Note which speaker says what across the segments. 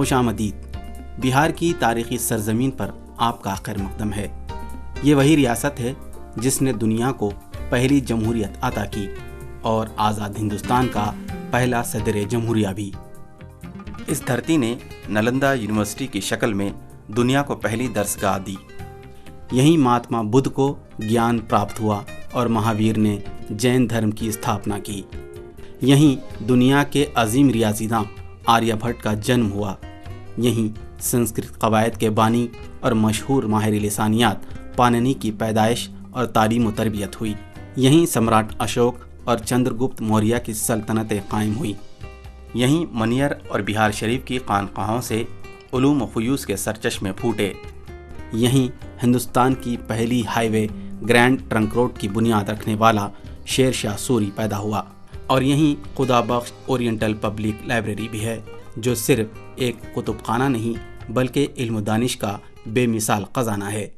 Speaker 1: خوش آمدید۔ بہار کی تاریخی سرزمین پر آپ کا خیر مقدم ہے۔ یہ وہی ریاست ہے جس نے دنیا کو پہلی جمہوریت عطا کی اور آزاد ہندوستان کا پہلا صدر جمہوریہ بھی۔ اس دھرتی نے نالندہ یونیورسٹی کی شکل میں دنیا کو پہلی درسگاہ دی۔ یہیں مہاتما بدھ کو گیان پراپت ہوا اور مہاویر نے جین دھرم کی استھاپنا کی۔ یہیں دنیا کے عظیم ریاضی داں آریہ بھٹ کا جنم ہوا۔ یہیں سنسکرت قواعد کے بانی اور مشہور ماہر لسانیات پاننی کی پیدائش اور تعلیم و تربیت ہوئی۔ یہیں سمراٹ اشوک اور چندر گپت موریہ کی سلطنتیں قائم ہوئی۔ یہیں منیر اور بہار شریف کی خانقاہوں سے علوم و فیوز کے سرچشمے پھوٹے۔ یہیں ہندوستان کی پہلی ہائی وے گرینڈ ٹرنک روڈ کی بنیاد رکھنے والا شیر شاہ سوری پیدا ہوا۔ اور یہیں خدا بخش اورینٹل پبلک لائبریری بھی ہے، جو صرف ایک کتب خانہ نہیں بلکہ علم و دانش کا بے مثال خزانہ ہے۔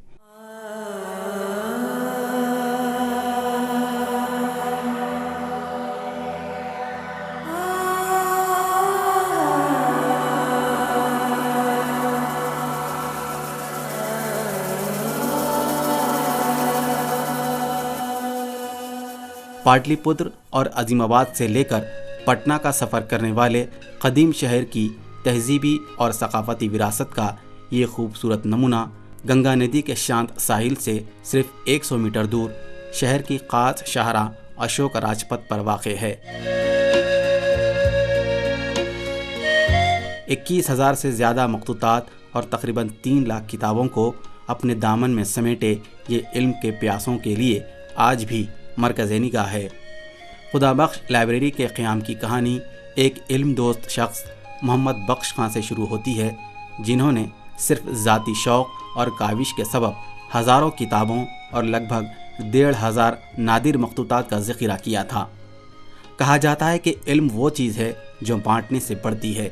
Speaker 1: پاٹلی پتر اور عظیم آباد سے لے کر پٹنہ کا سفر کرنے والے قدیم شہر کی تہذیبی اور ثقافتی وراثت کا یہ خوبصورت نمونہ گنگا ندی کے شانت ساحل سے صرف 100 میٹر دور شہر کی خاص شاہراہ اشوک راج پتھ پر واقع ہے۔ 21,000 سے زیادہ مخطوطات اور تقریباً 3 لاکھ کتابوں کو اپنے دامن میں سمیٹے یہ علم کے پیاسوں کے لیے آج بھی مرکز نگاہ ہے۔ خدا بخش لائبریری کے قیام کی کہانی ایک علم دوست شخص محمد بخش خان سے شروع ہوتی ہے، جنہوں نے صرف ذاتی شوق اور کاوش کے سبب ہزاروں کتابوں اور لگ بھگ 1,500 نادر مخطوطات کا ذخیرہ کیا تھا۔ کہا جاتا ہے کہ علم وہ چیز ہے جو بانٹنے سے بڑھتی ہے۔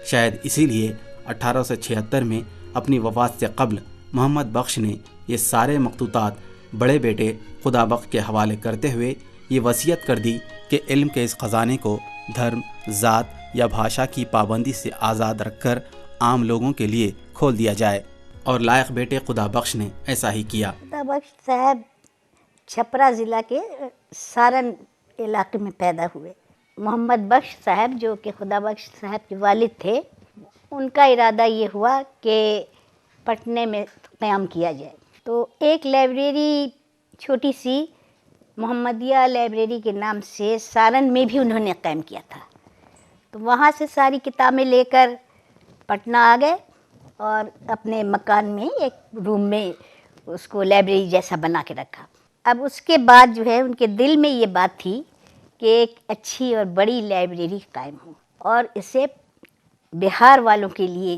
Speaker 1: شاید اسی لیے 1876 میں اپنی وفات سے قبل محمد بخش نے یہ سارے مخطوطات بڑے بیٹے خدا بخش کے حوالے کرتے ہوئے یہ وصیت کر دی کہ علم کے اس خزانے کو دھرم، ذات یا بھاشا کی پابندی سے آزاد رکھ کر عام لوگوں کے لیے کھول دیا جائے، اور لائق بیٹے خدا بخش نے ایسا ہی کیا۔
Speaker 2: خدا بخش صاحب چھپرا ضلع کے سارن علاقے میں پیدا ہوئے۔ محمد بخش صاحب جو کہ خدا بخش صاحب کے والد تھے، ان کا ارادہ یہ ہوا کہ پٹنے میں قیام کیا جائے، تو ایک لائبریری چھوٹی سی محمدیہ لائبریری کے نام سے سارن میں بھی انہوں نے قائم کیا تھا۔ تو وہاں سے ساری کتابیں لے کر پٹنہ آ گئے اور اپنے مکان میں ایک روم میں اس کو لائبریری جیسا بنا کے رکھا۔ اب اس کے بعد جو ہے ان کے دل میں یہ بات تھی کہ ایک اچھی اور بڑی لائبریری قائم ہو اور اسے بہار والوں کے لیے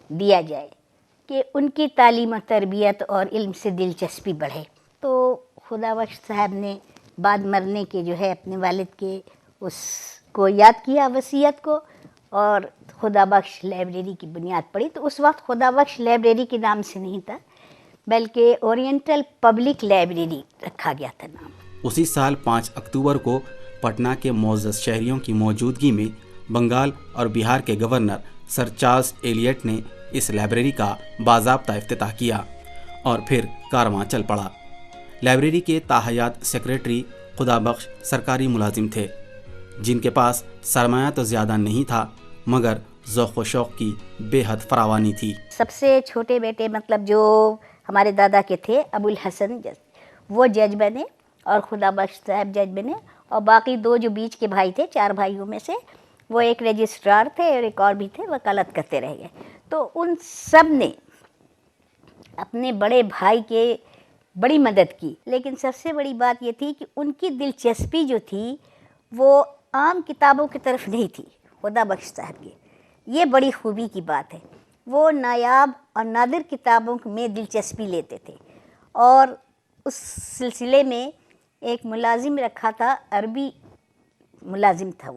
Speaker 2: دیا جائے کہ ان کی تعلیم و تربیت اور علم سے دلچسپی بڑھے۔ تو خدا بخش صاحب نے بعد مرنے کے جو ہے اپنے والد کے اس کو یاد کیا، وصیت کو، اور خدا بخش لائبریری کی بنیاد پڑی۔ تو اس وقت خدا بخش لائبریری کے نام سے نہیں تھا بلکہ اورینٹل پبلک لائبریری رکھا گیا تھا نام۔
Speaker 1: اسی سال 5 اکتوبر کو پٹنہ کے معزز شہریوں کی موجودگی میں بنگال اور بہار کے گورنر سر چارلس ایلیٹ نے اس لائبریری کا باضابطہ افتتاح کیا اور پھر کارواں چل پڑا۔ لائبریری کے تاحیات سیکریٹری خدا بخش سرکاری ملازم تھے، جن کے پاس سرمایہ تو زیادہ نہیں تھا مگر ذوق و شوق کی بے حد فراوانی تھی۔
Speaker 2: سب سے چھوٹے بیٹے مطلب جو ہمارے دادا کے تھے ابو الحسن، وہ جج بنے اور خدا بخش صاحب جج بنے، اور باقی 2 جو بیچ کے بھائی تھے، 4 بھائیوں میں سے وہ ایک رجسٹرار تھے اور ایک اور بھی تھے، وکالت کرتے رہ گئے۔ تو ان سب نے اپنے بڑے بھائی کے بڑی مدد کی، لیکن سب سے بڑی بات یہ تھی کہ ان کی دلچسپی جو تھی وہ عام کتابوں کی طرف نہیں تھی خدا بخش صاحب کی۔ یہ بڑی خوبی کی بات ہے، وہ نایاب اور نادر کتابوں میں دلچسپی لیتے تھے، اور اس سلسلے میں ایک ملازم رکھا تھا، عربی ملازم تھا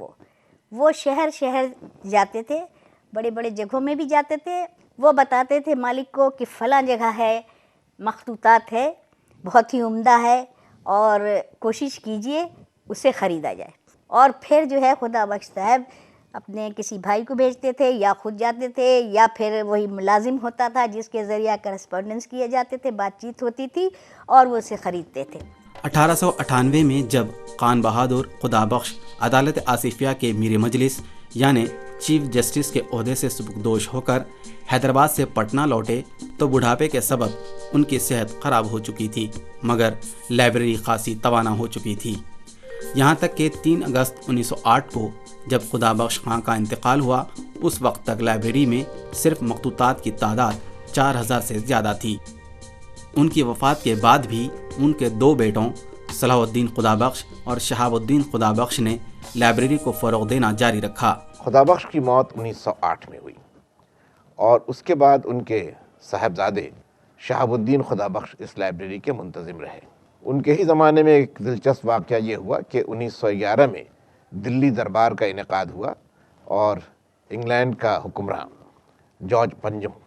Speaker 2: وہ شہر شہر جاتے تھے، بڑے بڑے جگہوں میں بھی جاتے تھے، وہ بتاتے تھے مالک کو کہ فلاں جگہ ہے، مخطوطات ہے، بہت ہی عمدہ ہے اور کوشش کیجئے اسے خریدا جائے۔ اور پھر جو ہے خدا بخش صاحب اپنے کسی بھائی کو بھیجتے تھے یا خود جاتے تھے، یا پھر وہی ملازم ہوتا تھا جس کے ذریعہ کرسپونڈنس کیے جاتے تھے، بات چیت ہوتی تھی اور وہ اسے خریدتے تھے۔
Speaker 1: 1898 میں جب خان بہادر خدا بخش عدالت آصفیہ کے میر مجلس یعنی چیف جسٹس کے عہدے سے سبکدوش ہو کر حیدرآباد سے پٹنہ لوٹے تو بڑھاپے کے سبب ان کی صحت خراب ہو چکی تھی، مگر لائبریری خاصی توانا ہو چکی تھی، یہاں تک کہ 3 اگست 1908 کو جب خدا بخش خان کا انتقال ہوا، اس وقت تک لائبریری میں صرف مخطوطات کی تعداد 4000 سے زیادہ تھی۔ ان کی وفات کے بعد بھی ان کے 2 بیٹوں صلاح الدین خدا بخش اور شہاب الدین خدا بخش نے لائبریری کو فروغ دینا جاری رکھا۔
Speaker 3: خدا بخش کی موت 1908 میں ہوئی اور اس کے بعد ان کے صاحبزادے شہاب الدین خدا بخش اس لائبریری کے منتظم رہے۔ ان کے ہی زمانے میں ایک دلچسپ واقعہ یہ ہوا کہ 1911 میں دلی دربار کا انعقاد ہوا اور انگلینڈ کا حکمراں جارج پنجم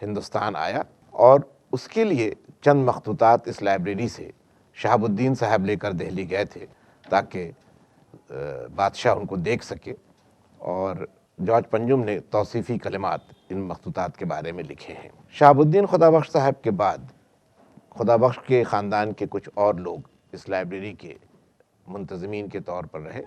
Speaker 3: ہندوستان آیا اور اس کے لیے چند مخطوطات اس لائبریری سے شہاب الدین صاحب لے کر دہلی گئے تھے تاکہ بادشاہ ان کو دیکھ سکے، اور جارج پنجم نے توصیفی کلمات ان مخطوطات کے بارے میں لکھے ہیں۔ شہاب الدین خدا بخش صاحب کے بعد خدا بخش کے خاندان کے کچھ اور لوگ اس لائبریری کے منتظمین کے طور پر رہے۔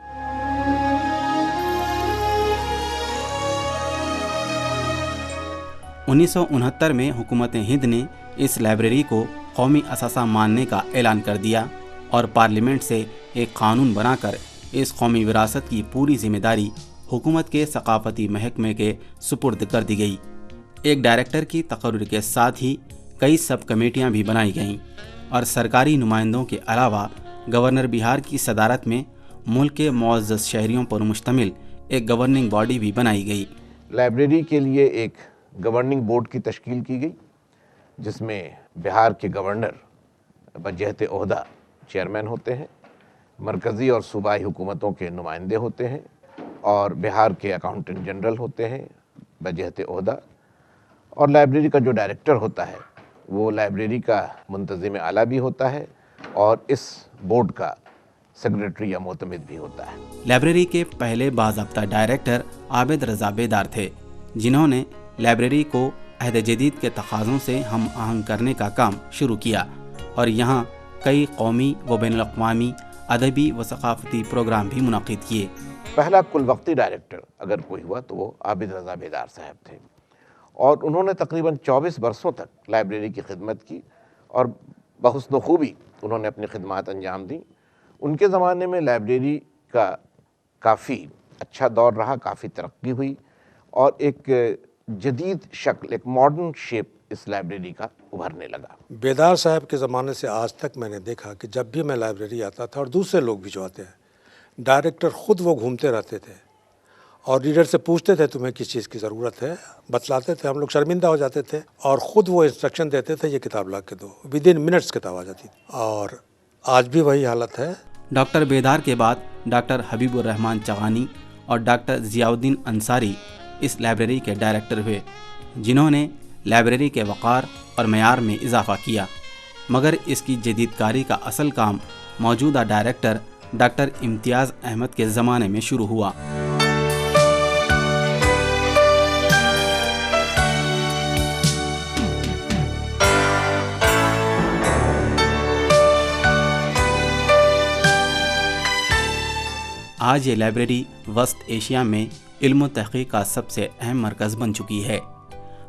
Speaker 1: انیس سو 69 میں حکومت ہند نے اس لائبریری کو قومی اثاثہ ماننے کا اعلان کر دیا اور پارلیمنٹ سے ایک قانون بنا کر اس قومی وراثت کی پوری ذمہ داری حکومت کے ثقافتی محکمے کے سپرد کر دی گئی۔ ایک ڈائریکٹر کی تقرر کے ساتھ ہی کئی سب کمیٹیاں بھی بنائی گئیں اور سرکاری نمائندوں کے علاوہ گورنر بہار کی صدارت میں ملک کے معزز شہریوں پر مشتمل ایک گورننگ باڈی بھی بنائی گئی۔
Speaker 3: لائبریری کے لیے ایک گورننگ بورڈ کی تشکیل کی گئی جس میں بہار کے گورنر بجہت عہدہ چیئرمین ہوتے ہیں، مرکزی اور صوبائی حکومتوں کے نمائندے ہوتے ہیں، اور بہار کے اکاؤنٹنٹ جنرل ہوتے ہیں بجہت عہدہ، اور لائبریری کا جو ڈائریکٹر ہوتا ہے وہ لائبریری کا منتظم اعلیٰ بھی ہوتا ہے اور اس بورڈ کا سیکریٹری یا معتمد بھی ہوتا ہے۔
Speaker 1: لائبریری کے پہلے باضابطہ ڈائریکٹر عابد رضا بیدار تھے، جنہوں نے لائبریری کو عہد جدید کے تقاضوں سے ہم آہنگ کرنے کا کام شروع کیا اور یہاں کئی قومی و بین الاقوامی ادبی و ثقافتی پروگرام بھی منعقد کیے۔
Speaker 3: پہلا کل وقتی ڈائریکٹر اگر کوئی ہوا تو وہ عابد رضا بیدار صاحب تھے، اور انہوں نے تقریباً 24 برسوں تک لائبریری کی خدمت کی اور بحسن و خوبی انہوں نے اپنی خدمات انجام دیں۔ ان کے زمانے میں لائبریری کا کافی اچھا دور رہا، کافی ترقی ہوئی اور ایک جدید شکل، ایک ماڈرن شیپ اس لائبریری کا ابھرنے لگا۔
Speaker 4: بیدار صاحب کے زمانے سے آج تک میں نے دیکھا کہ جب بھی میں لائبریری آتا تھا اور دوسرے لوگ بھی جو آتے ہیں، ڈائریکٹر خود وہ گھومتے رہتے تھے اور ریڈر سے پوچھتے تھے تمہیں کس چیز کی ضرورت ہے، بتلاتے تھے، ہم لوگ شرمندہ ہو جاتے تھے اور خود وہ انسٹرکشن دیتے تھے یہ کتاب لا کے دو، ودن منٹس کتاب آ جاتی تھی، اور آج بھی وہی حالت ہے۔
Speaker 1: ڈاکٹر بیدار کے بعد ڈاکٹر حبیب الرحمن چغانی اور ڈاکٹر ضیاء الدین انصاری اس لائبریری کے ڈائریکٹر ہوئے، جنہوں نے لائبریری کے وقار اور معیار میں اضافہ کیا، مگر اس کی جدید کاری کا اصل کام موجودہ ڈائریکٹر ڈاکٹر امتیاز احمد کے زمانے میں شروع ہوا۔ آج یہ لائبریری وسط ایشیا میں علم و تحقیق کا سب سے اہم مرکز بن چکی ہے۔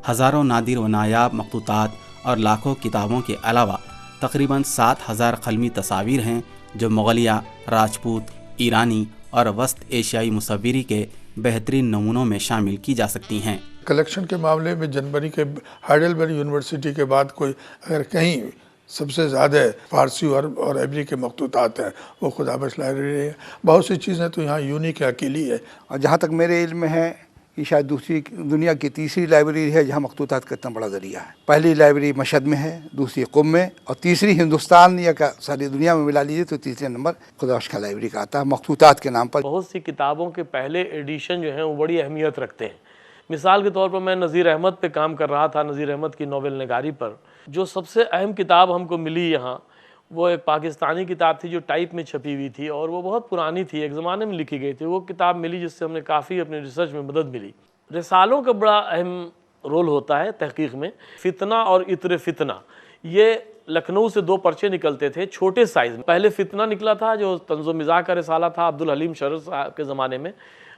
Speaker 1: ہزاروں نادر و نایاب مخطوطات اور لاکھوں کتابوں کے علاوہ تقریباً 7000 قلمی تصاویر ہیں جو مغلیہ، راجپوت، ایرانی اور وسط ایشیائی مصوری کے بہترین نمونوں میں شامل کی جا سکتی ہیں۔
Speaker 5: کلیکشن کے معاملے میں جنوری کے ہائیڈلبرگ یونیورسٹی کے بعد کوئی اگر کہیں سب سے زیادہ فارسی اور عبری کے مخطوطات ہیں وہ خدا بخش لائبریری ہے۔ بہت سی چیزیں تو یہاں یونیک ہے، اکیلی ہے،
Speaker 6: اور جہاں تک میرے علم میں ہے یہ شاید دوسری دنیا کی تیسری لائبریری ہے جہاں مخطوطات کا اتنا بڑا ذریعہ ہے۔ پہلی لائبریری مشہد میں ہے، دوسری قم میں، اور تیسری ہندوستان یا ساری دنیا میں ملا لیجیے تو تیسرے نمبر خدا بخش کا لائبریری کا آتا ہے مخطوطات کے نام پر۔
Speaker 7: بہت سی کتابوں کے پہلے ایڈیشن جو ہیں وہ بڑی اہمیت رکھتے ہیں۔ مثال کے طور پر میں نذیر احمد پہ کام کر رہا تھا، نذیر احمد کی ناول نگاری پر۔ جو سب سے اہم کتاب ہم کو ملی یہاں وہ ایک پاکستانی کتاب تھی جو ٹائپ میں چھپی ہوئی تھی اور وہ بہت پرانی تھی، ایک زمانے میں لکھی گئی تھی. وہ کتاب ملی جس سے ہم نے کافی اپنے ریسرچ میں مدد ملی. رسالوں کا بڑا اہم رول ہوتا ہے تحقیق میں. فتنہ اور عطر فتنہ، یہ لکھنؤ سے 2 پرچے نکلتے تھے چھوٹے سائز میں. پہلے فتنہ نکلا تھا جو طنز و مزاح کا رسالہ تھا عبدالحلیم شرر صاحب کے زمانے میں،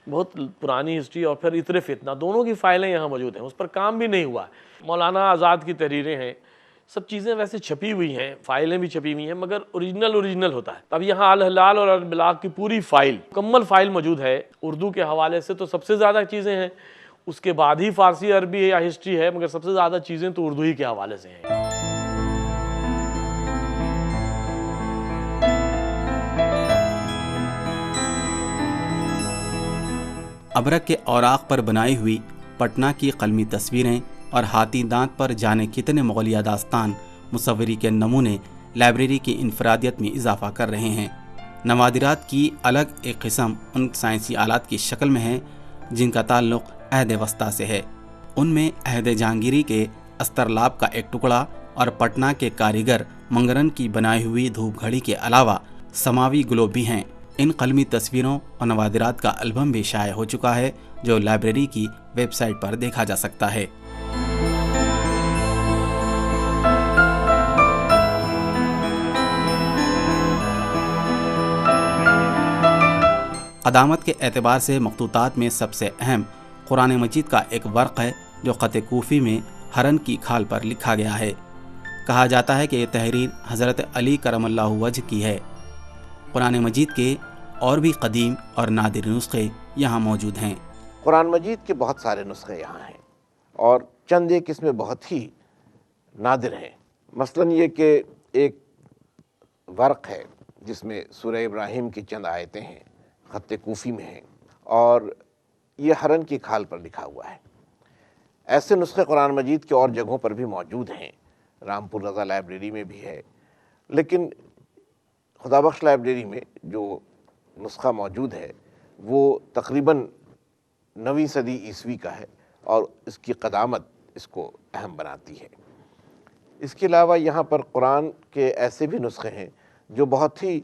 Speaker 7: بہت پرانی ہسٹری، اور پھر عطر فتنہ. دونوں کی فائلیں یہاں موجود ہیں، اس پر کام بھی نہیں ہوا ہے. مولانا آزاد کی تحریریں ہیں، سب چیزیں ویسے چھپی ہوئی ہیں، فائلیں بھی چھپی ہوئی ہیں، مگر اوریجنل ہوتا ہے. اب یہاں الہلال اور البلاغ کی پوری فائل، مکمل فائل موجود ہے. اردو کے حوالے سے تو سب سے زیادہ چیزیں ہیں، اس کے بعد ہی فارسی، عربی یا ہسٹری ہے، مگر سب سے زیادہ چیزیں تو اردو ہی کے حوالے سے ہیں.
Speaker 1: ابرک کے اوراق پر بنائی ہوئی پٹنہ کی قلمی تصویریں اور ہاتھی دانت پر جانے کتنے مغلیہ داستان مصوری کے نمونے لائبریری کی انفرادیت میں اضافہ کر رہے ہیں. نوادرات کی الگ ایک قسم ان سائنسی آلات کی شکل میں ہے جن کا تعلق عہد وسطیٰ سے ہے. ان میں عہد جہانگیری کے استرلاب کا ایک ٹکڑا اور پٹنہ کے کاریگر منگرن کی بنائی ہوئی دھوپ گھڑی کے علاوہ سماوی گلوب بھی ہیں. ان قلمی تصویروں اور نوادرات کا البم بھی شائع ہو چکا ہے جو لائبریری کی ویب سائٹ پر دیکھا جا سکتا ہے. قدامت کے اعتبار سے مخطوطات میں سب سے اہم قرآن مجید کا ایک ورق ہے جو خط کوفی میں ہرن کی کھال پر لکھا گیا ہے. کہا جاتا ہے کہ یہ تحریر حضرت علی کرم اللہ وجہ کی ہے. قرآن مجید کے اور بھی قدیم اور نادر نسخے یہاں موجود ہیں.
Speaker 3: قرآن مجید کے بہت سارے نسخے یہاں ہیں اور چند ایک اس میں بہت ہی نادر ہیں. مثلاً یہ کہ ایک ورق ہے جس میں سورہ ابراہیم کی چند آیتیں ہیں، خط کوفی میں ہیں، اور یہ ہرن کی کھال پر لکھا ہوا ہے. ایسے نسخے قرآن مجید کے اور جگہوں پر بھی موجود ہیں. رامپور رضا لائبریری میں بھی ہے، لیکن خدا بخش لائبریری میں جو نسخہ موجود ہے وہ تقریباً 9ویں صدی عیسوی کا ہے اور اس کی قدامت اس کو اہم بناتی ہے. اس کے علاوہ یہاں پر قرآن کے ایسے بھی نسخے ہیں جو بہت ہی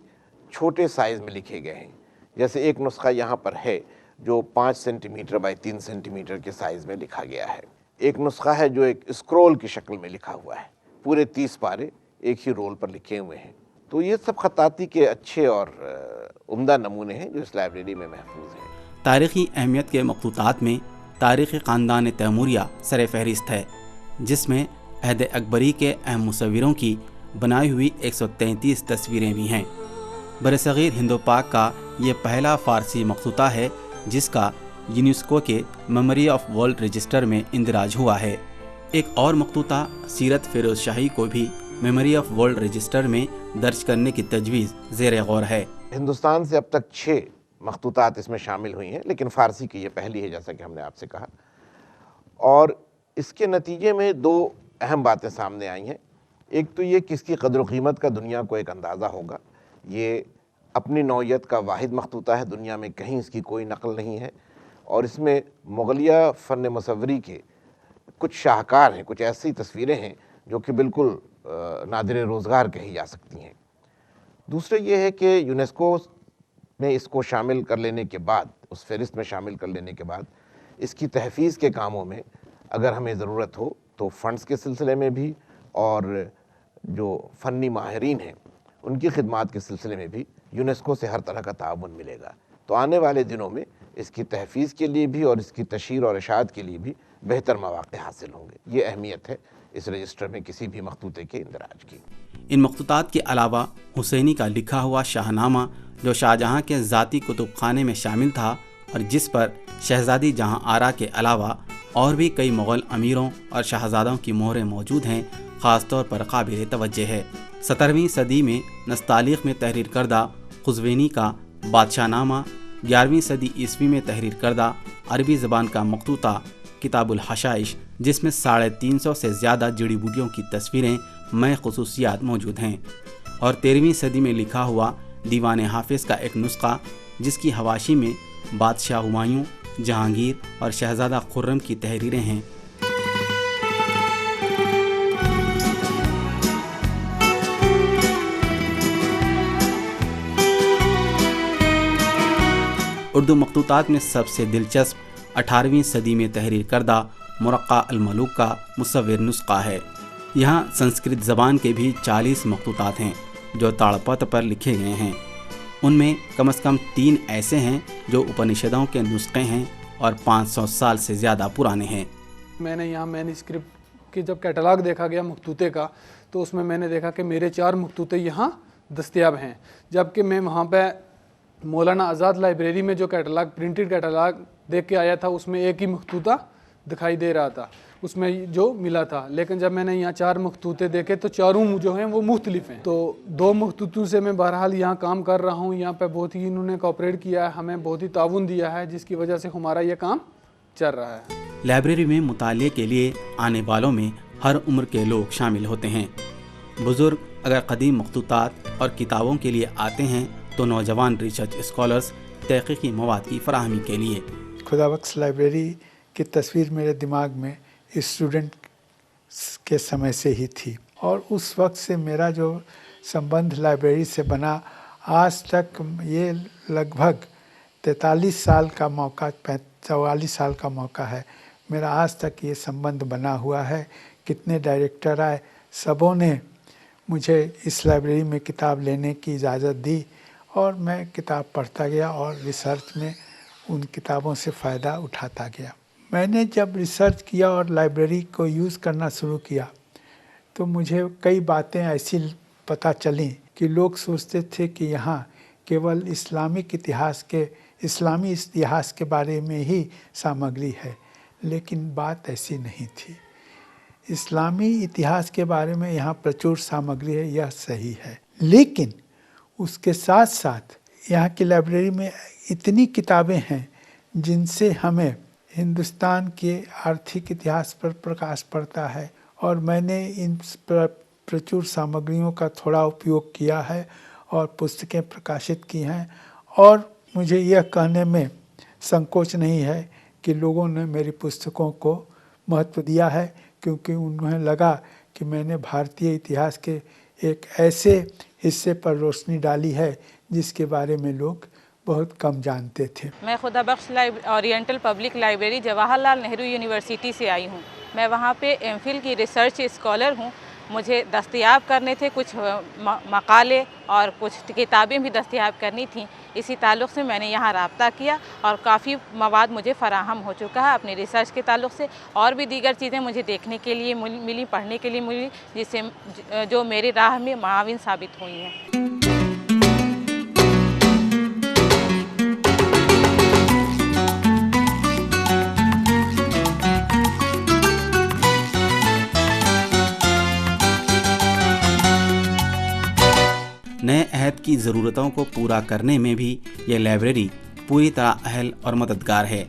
Speaker 3: چھوٹے سائز میں لکھے گئے ہیں. جیسے ایک نسخہ یہاں پر ہے جو 5 centimetre by 3 centimetre کے سائز میں لکھا گیا ہے. ایک نسخہ ہے جو ایک اسکرول کی شکل میں لکھا ہوا ہے، پورے 30 پارے ایک ہی رول پر لکھے ہوئے ہیں. تو یہ سب خطاطی کے اچھے اور عمدہ نمونے ہیں جو اس لائبریری میں محفوظ ہیں.
Speaker 1: تاریخی اہمیت کے مخطوطات میں تاریخی خاندان تیموریہ سر فہرست ہے، جس میں عہد اکبری کے اہم مصوروں کی بنائی ہوئی 133 تصویریں بھی ہیں. برصغیر ہند و پاک کا یہ پہلا فارسی مخطوطہ ہے جس کا یونیسکو کے میموری آف ورلڈ رجسٹر میں اندراج ہوا ہے. ایک اور مخطوطہ سیرت فیروز شاہی کو بھی میموری آف ورلڈ رجسٹر میں درج کرنے کی تجویز زیر غور ہے.
Speaker 3: ہندوستان سے اب تک 6 مخطوطات اس میں شامل ہوئی ہیں، لیکن فارسی کی یہ پہلی ہے جیسا کہ ہم نے آپ سے کہا. اور اس کے نتیجے میں 2 اہم باتیں سامنے آئی ہیں. ایک تو یہ کہ اس کی قدر و قیمت کا دنیا کو ایک اندازہ ہوگا. یہ اپنی نوعیت کا واحد مخطوطہ ہے، دنیا میں کہیں اس کی کوئی نقل نہیں ہے، اور اس میں مغلیہ فن مصوری کے کچھ شاہکار ہیں، کچھ ایسی تصویریں ہیں جو کہ بالکل نادر روزگار کہی جا سکتی ہیں. دوسرے یہ ہے کہ یونیسکو میں اس کو شامل کر لینے کے بعد، اس فہرست میں شامل کر لینے کے بعد، اس کی تحفیظ کے کاموں میں اگر ہمیں ضرورت ہو تو فنڈز کے سلسلے میں بھی اور جو فنی ماہرین ہیں ان کی خدمات کے سلسلے میں بھی یونیسکو سے ہر طرح کا تعاون ملے گا. تو آنے والے دنوں میں اس کی تحفیظ کے لیے بھی اور اس کی تشہیر اور اشاعت کے لیے بھی بہتر مواقع حاصل ہوں گے. یہ اہمیت ہے اس رجسٹر میں کسی بھی مخطوطے کے اندراج کی.
Speaker 1: ان مخطوطات کے علاوہ حسینی کا لکھا ہوا شاہنامہ جو شاہجہاں کے ذاتی کتب خانے میں شامل تھا اور جس پر شہزادی جہاں آرا کے علاوہ اور بھی کئی مغل امیروں اور شہزادوں کی مہریں موجود ہیں، خاص طور پر قابل توجہ ہے. 17ویں صدی میں نستعلیق میں تحریر کردہ قزوینی کا بادشاہ نامہ، 11ویں صدی عیسوی میں تحریر کردہ عربی زبان کا مخطوطہ کتاب الحشائش جس میں 350 سے زیادہ جڑی بوٹیوں کی تصویریں میں خصوصیات موجود ہیں، اور 13ویں صدی میں لکھا ہوا دیوان حافظ کا ایک نسخہ جس کی حواشی میں بادشاہ ہمایوں، جہانگیر اور شہزادہ خرم کی تحریریں ہیں. اردو مخطوطات میں سب سے دلچسپ 18ویں صدی میں تحریر کردہ مرقع الملوک کا مصور نسخہ ہے۔ یہاں سنسکرت زبان کے بھی 40 مخطوطات ہیں جو تاڑپت پر لکھے گئے ہیں۔ ان میں کم از کم 3 ایسے ہیں جو اپنشدوں کے نسخے ہیں اور 500 سال سے زیادہ پرانے ہیں۔
Speaker 8: میں نے یہاں مینuscript کی جب کیٹلاگ دیکھا گیا مخطوطے کا، تو اس میں نے دیکھا کہ میرے 4 مخطوطے یہاں دستیاب ہیں، جبکہ میں وہاں پہ مولانا آزاد لائبریری میں جو کیٹلاگ پرنٹڈ کیٹلاگ دیکھ کے آیا تھا اس میں ایک ہی مخطوطہ دکھائی دے رہا تھا اس میں جو ملا تھا، لیکن جب میں نے یہاں 4 مخطوطے دیکھے تو چاروں جو ہیں وہ مختلف ہیں۔ تو 2 مخطوطوں سے میں بہرحال یہاں کام کر رہا ہوں، یہاں پہ بہت ہی انہوں نے کوآپریٹ کیا ہے، ہمیں بہت ہی تعاون دیا ہے، جس کی وجہ سے ہمارا یہ کام چل رہا ہے۔
Speaker 1: لائبریری میں مطالعے کے لیے آنے والوں میں ہر عمر کے لوگ شامل ہوتے ہیں۔ بزرگ اگر قدیم مخطوطات اور کتابوں کے لیے آتے ہیں تو نوجوان ریسرچ اسکالرز تحقیقی مواد کی فراہمی کے لیے۔
Speaker 9: خدا بخش لائبریری کی تصویر میرے دماغ میں اسٹوڈنٹ کے سمے سے ہی تھی، اور اس وقت سے میرا جو سمبندھ لائبریری سے بنا آج تک یہ لگ بھگ 43 سال کا موقع 44 سال کا موقع ہے میرا آج تک یہ سمبندھ بنا ہوا ہے۔ کتنے ڈائریکٹر آئے، سبوں نے مجھے اس لائبریری میں کتاب لینے کی اجازت دی اور میں کتاب پڑھتا گیا اور ریسرچ میں ان کتابوں سے فائدہ اٹھاتا گیا۔ میں نے جب ریسرچ کیا اور لائبریری کو یوز کرنا شروع کیا تو مجھے کئی باتیں ایسی پتہ چلیں کہ لوگ سوچتے تھے کہ یہاں کیول اسلامی اتہاس کے بارے میں ہی سامگری ہے، لیکن بات ایسی نہیں تھی۔ اسلامی اتہاس کے بارے میں یہاں پرچور سامگری ہے، یہ صحیح ہے، لیکن اس کے ساتھ ساتھ یہاں کی لائبریری میں اتنی کتابیں ہیں جن سے ہمیں ہندوستان کے آرتھک اتہاس پر پرکاش پڑتا ہے، اور میں نے ان پرچور سامگریوں کا تھوڑا اپیوگ کیا ہے اور پستکیں پرکاشت کی ہیں، اور مجھے یہ کہنے میں سنکوچ نہیں ہے کہ لوگوں نے میری پستکوں کو مہتو دیا ہے، کیونکہ انہیں لگا کہ میں نے بھارتی اتہاس کے ایک ایسے حصے پر روشنی ڈالی ہے جس کے بارے میں لوگ بہت کم جانتے تھے۔
Speaker 10: میں خدا بخش oriental public library Jawahar Lal Nehru university سے آئی ہوں۔ میں وہاں پہ ایم فل کی ریسرچ اسکالر ہوں۔ مجھے دستیاب کرنے تھے کچھ مقالے اور کچھ کتابیں بھی دستیاب کرنی تھیں، اسی تعلق سے میں نے یہاں رابطہ کیا اور کافی مواد مجھے فراہم ہو چکا ہے اپنی ریسرچ کے تعلق سے، اور بھی دیگر چیزیں مجھے دیکھنے کے لیے ملی، پڑھنے کے لیے ملی، جس سے جو میری راہ میں معاون ثابت ہوئی ہیں۔
Speaker 1: نئے عہد کی ضرورتوں کو پورا کرنے میں بھی یہ لائبریری پوری طرح اہل اور مددگار ہے۔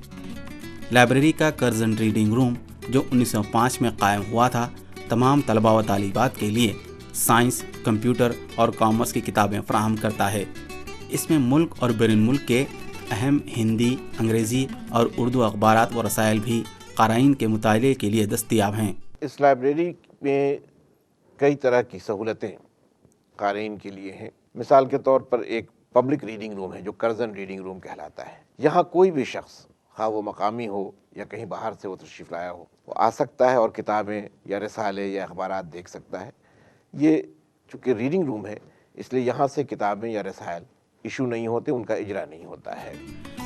Speaker 1: لائبریری کا کرزن ریڈنگ روم جو 1905 میں قائم ہوا تھا، تمام طلباء و طالبات کے لیے سائنس، کمپیوٹر اور کامرس کی کتابیں فراہم کرتا ہے۔ اس میں ملک اور بیرون ملک کے اہم ہندی، انگریزی اور اردو اخبارات و رسائل بھی قارئین کے مطالعے کے لیے دستیاب ہیں۔
Speaker 3: اس لائبریری میں کئی طرح کی سہولتیں قارئین کے لیے ہیں۔ مثال کے طور پر ایک پبلک ریڈنگ روم ہے جو کرزن ریڈنگ روم کہلاتا ہے۔ یہاں کوئی بھی شخص، خواہ وہ مقامی ہو یا کہیں باہر سے وہ تشریف لایا ہو، وہ آ سکتا ہے اور کتابیں یا رسالے یا اخبارات دیکھ سکتا ہے۔ یہ چونکہ ریڈنگ روم ہے اس لیے یہاں سے کتابیں یا رسائل ایشو نہیں ہوتے، ان کا اجرا نہیں ہوتا ہے۔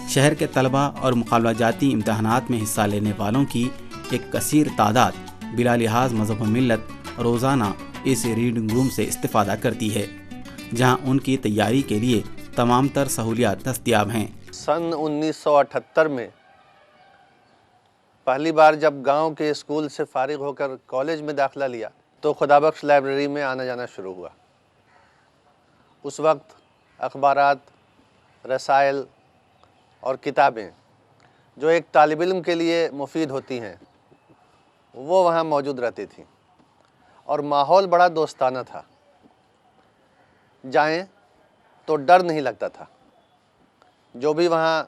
Speaker 1: شہر کے طلباء اور مقابلہ جاتی امتحانات میں حصہ لینے والوں کی ایک کثیر تعداد بلا لحاظ مذہب و ملت روزانہ اس ریڈنگ روم سے استفادہ کرتی ہے، جہاں ان کی تیاری کے لیے تمام تر سہولیات دستیاب ہیں۔
Speaker 11: سن 1978 میں پہلی بار جب گاؤں کے اسکول سے فارغ ہو کر کالج میں داخلہ لیا تو خدا بخش لائبریری میں آنا جانا شروع ہوا۔ اس وقت اخبارات، رسائل اور کتابیں جو ایک طالب علم کے لیے مفید ہوتی ہیں وہ وہاں موجود رہتی تھیں، اور ماحول بڑا دوستانہ تھا۔ جائیں تو ڈر نہیں لگتا تھا۔ جو بھی وہاں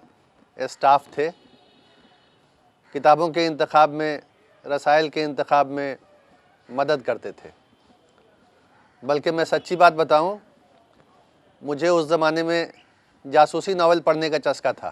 Speaker 11: اسٹاف تھے کتابوں کے انتخاب میں، رسائل کے انتخاب میں مدد کرتے تھے۔ بلکہ میں سچی بات بتاؤں، مجھے اس زمانے میں جاسوسی ناول پڑھنے کا چسکا تھا،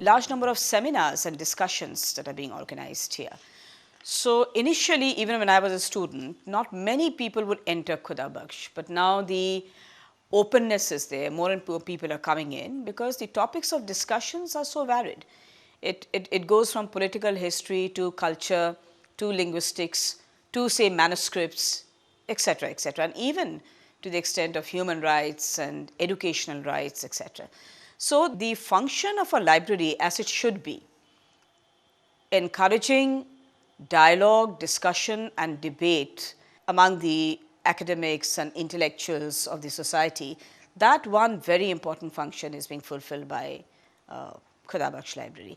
Speaker 12: Large number of seminars and discussions that are being organized here. So initially, even when I was a student, not many people would enter Khuda Bakhsh, but now the openness is there. More and more people are coming in because the topics of discussions are so varied. It goes from political history to culture to linguistics to say manuscripts, etc., etc., and even to the extent of human rights and educational rights, etc. So the function of a library, as it should be, encouraging dialogue, discussion and debate among the academics and intellectuals of the society, that one very important function is being fulfilled by Khuda Bakhsh Library.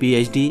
Speaker 1: PhD